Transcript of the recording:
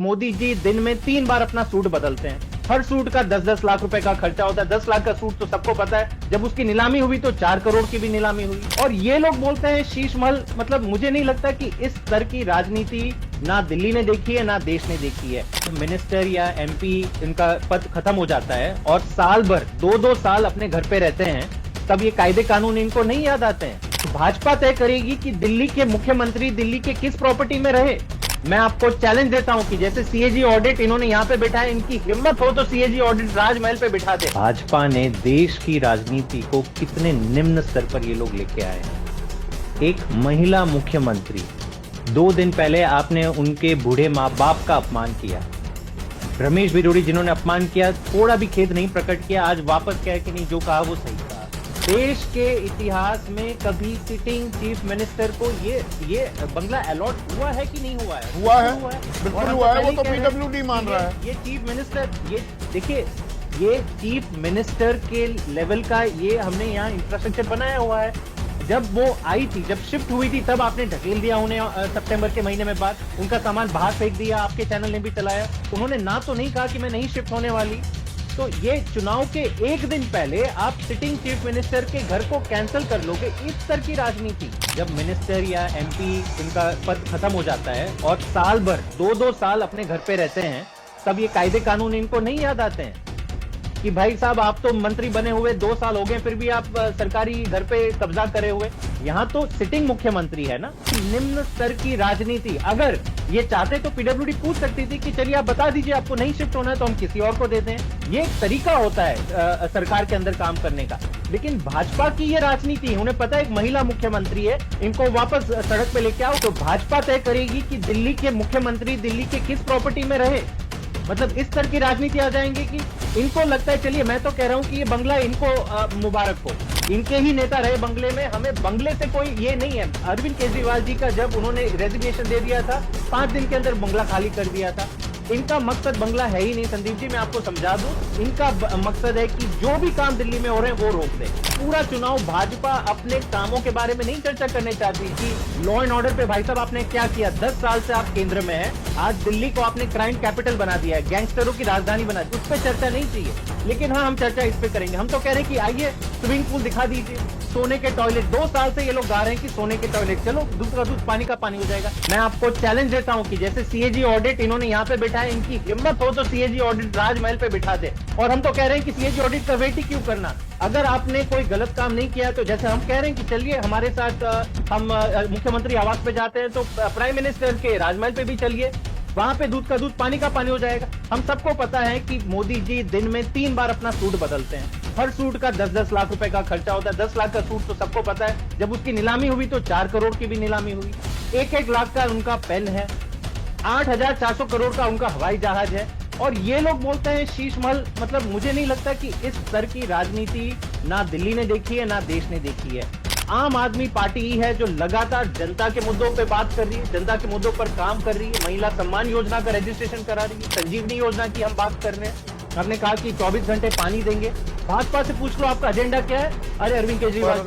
मोदी जी दिन में 3 बार अपना सूट बदलते हैं। हर सूट का 10-10 लाख रुपए का खर्चा होता है। 10 लाख का सूट तो सबको पता है। जब उसकी नीलामी हुई तो 4 करोड़ की भी नीलामी हुई। और ये लोग बोलते हैं शीश महल, मतलब मुझे नहीं लगता कि इस स्तर की राजनीति ना दिल्ली ने देखी है ना देश ने देखी है। मिनिस्टर या एमपी इनका पद खत्म हो जाता है और साल भर 2-2 साल अपने घर पे रहते हैं, तब ये कायदे कानून इनको नहीं याद आते हैं। भाजपा तय करेगी कि दिल्ली के मुख्यमंत्री दिल्ली के किस प्रॉपर्टी में रहे। मैं आपको चैलेंज देता हूं कि जैसे सीएजी ऑडिट इन्होंने यहां पे बिठाया, इनकी हिम्मत हो तो सीएजी ऑडिट राजमहल पे बिठा दे। भाजपा ने देश की राजनीति को कितने निम्न स्तर पर ये लोग लेके आए हैं। एक महिला मुख्यमंत्री, 2 दिन पहले आपने उनके बूढ़े माँ बाप का अपमान किया। रमेश बिरोड़ी जिन्होंने अपमान किया, थोड़ा भी खेद नहीं प्रकट किया, आज वापस कह कि नहीं जो कहा वो सही कहा। देश के इतिहास में कभी सिटिंग चीफ मिनिस्टर को ये बंगला अलॉट हुआ है कि नहीं हुआ है? हुआ है, बिल्कुल हुआ है। वो तो पीडब्ल्यूडी मान रहा है। ये चीफ मिनिस्टर, ये देखिए, ये चीफ मिनिस्टर के लेवल का ये हमने यहाँ इंफ्रास्ट्रक्चर बनाया हुआ है। जब वो आई थी, जब शिफ्ट हुई थी, तब आपने ढकेल दिया उन्हें सितंबर के महीने में बाद, उनका सामान बाहर फेंक दिया। आपके चैनल ने भी चलाया। उन्होंने ना तो नहीं कहा कि मैं नहीं शिफ्ट होने वाली। तो ये चुनाव के एक दिन पहले आप सिटिंग चीफ मिनिस्टर के घर को कैंसिल कर लोगे, इस स्तर की राजनीति। जब मिनिस्टर या एमपी इनका पद खत्म हो जाता है और साल भर 2-2 साल अपने घर पे रहते हैं, तब ये कायदे कानून इनको नहीं याद आते हैं कि भाई साहब आप तो मंत्री बने हुए 2 साल हो गए, फिर भी आप सरकारी घर पे कब्जा करे हुए। यहाँ तो सिटिंग मुख्यमंत्री है ना। निम्न स्तर की राजनीति, अगर ये चाहते तो पीडब्ल्यूडी पूछ सकती थी कि चलिए आप बता दीजिए आपको नहीं शिफ्ट होना है तो हम किसी और को देते हैं। ये एक तरीका होता है सरकार के अंदर काम करने का। लेकिन भाजपा की ये राजनीति है, उन्हें पता है एक महिला मुख्यमंत्री है, इनको वापस सड़क पे लेके आओ। तो भाजपा तय करेगी कि दिल्ली के मुख्यमंत्री दिल्ली के किस प्रॉपर्टी में रहे। मतलब इस तरह की राजनीति आ जाएंगे कि इनको लगता है, चलिए मैं तो कह रहा हूं कि ये बंगला इनको मुबारक हो, इनके ही नेता रहे बंगले में, हमें बंगले से कोई ये नहीं है। अरविंद केजरीवाल जी का जब उन्होंने रेजिग्नेशन दे दिया था, 5 दिन के अंदर बंगला खाली कर दिया था। इनका मकसद बंगला है ही नहीं। संदीप जी मैं आपको समझा दूं, इनका मकसद है कि जो भी काम दिल्ली में हो रहे हैं वो रोक दे। पूरा चुनाव भाजपा अपने कामों के बारे में नहीं चर्चा करने चाहती कि लॉ एंड ऑर्डर पे भाई साहब आपने क्या किया। 10 साल से आप केंद्र में हैं, आज दिल्ली को आपने क्राइम कैपिटल बना दिया है, गैंगस्टरों की राजधानी बना दी। उस पर चर्चा नहीं चाहिए, लेकिन हाँ हम चर्चा इस पे करेंगे। हम तो कह रहे हैं कि आइए स्विमिंग पूल दिखा दीजिए, सोने के टॉयलेट। 2 साल से ये लोग गा रहे हैं कि सोने के टॉयलेट, चलो दूध का दूध पानी का पानी हो जाएगा। मैं आपको चैलेंज देता हूं कि जैसे सीएजी ऑडिट इन्होंने यहाँ पे बिठाया, इनकी हिम्मत हो तो सीएजी ऑडिट राजमहल पे बिठा दे। और हम तो कह रहे हैं कि सीएजी ऑडिट का वेट ही क्यों करना। अगर आपने कोई गलत काम नहीं किया तो जैसे हम कह रहे हैं कि चलिए हमारे साथ हम मुख्यमंत्री आवास पे जाते हैं तो प्राइम मिनिस्टर के राजमहल पे भी चलिए, वहां पे दूध का दूध पानी का पानी हो जाएगा। हम सबको पता है कि मोदी जी दिन में 3 बार अपना सूट बदलते हैं। हर सूट का 10-10 लाख रुपए का खर्चा होता है। 10 लाख का सूट तो सबको पता है। जब उसकी नीलामी हुई तो 4 करोड़ की भी नीलामी हुई। 1-1 लाख का उनका पेन है, 8,400 करोड़ का उनका हवाई जहाज है। और ये लोग बोलते हैं शीश महल। मतलब मुझे नहीं लगता कि इस स्तर की राजनीति ना दिल्ली ने देखी है ना देश ने देखी है। आम आदमी पार्टी ही है जो लगातार जनता के मुद्दों पे बात कर रही है, जनता के मुद्दों पर काम कर रही है। महिला सम्मान योजना का रजिस्ट्रेशन करा रही है, संजीवनी योजना की हम बात कर रहे हैं। हमने कहा कि 24 घंटे पानी देंगे। भाजपा से पूछ लो आपका एजेंडा क्या है, अरे अरविंद केजरीवाल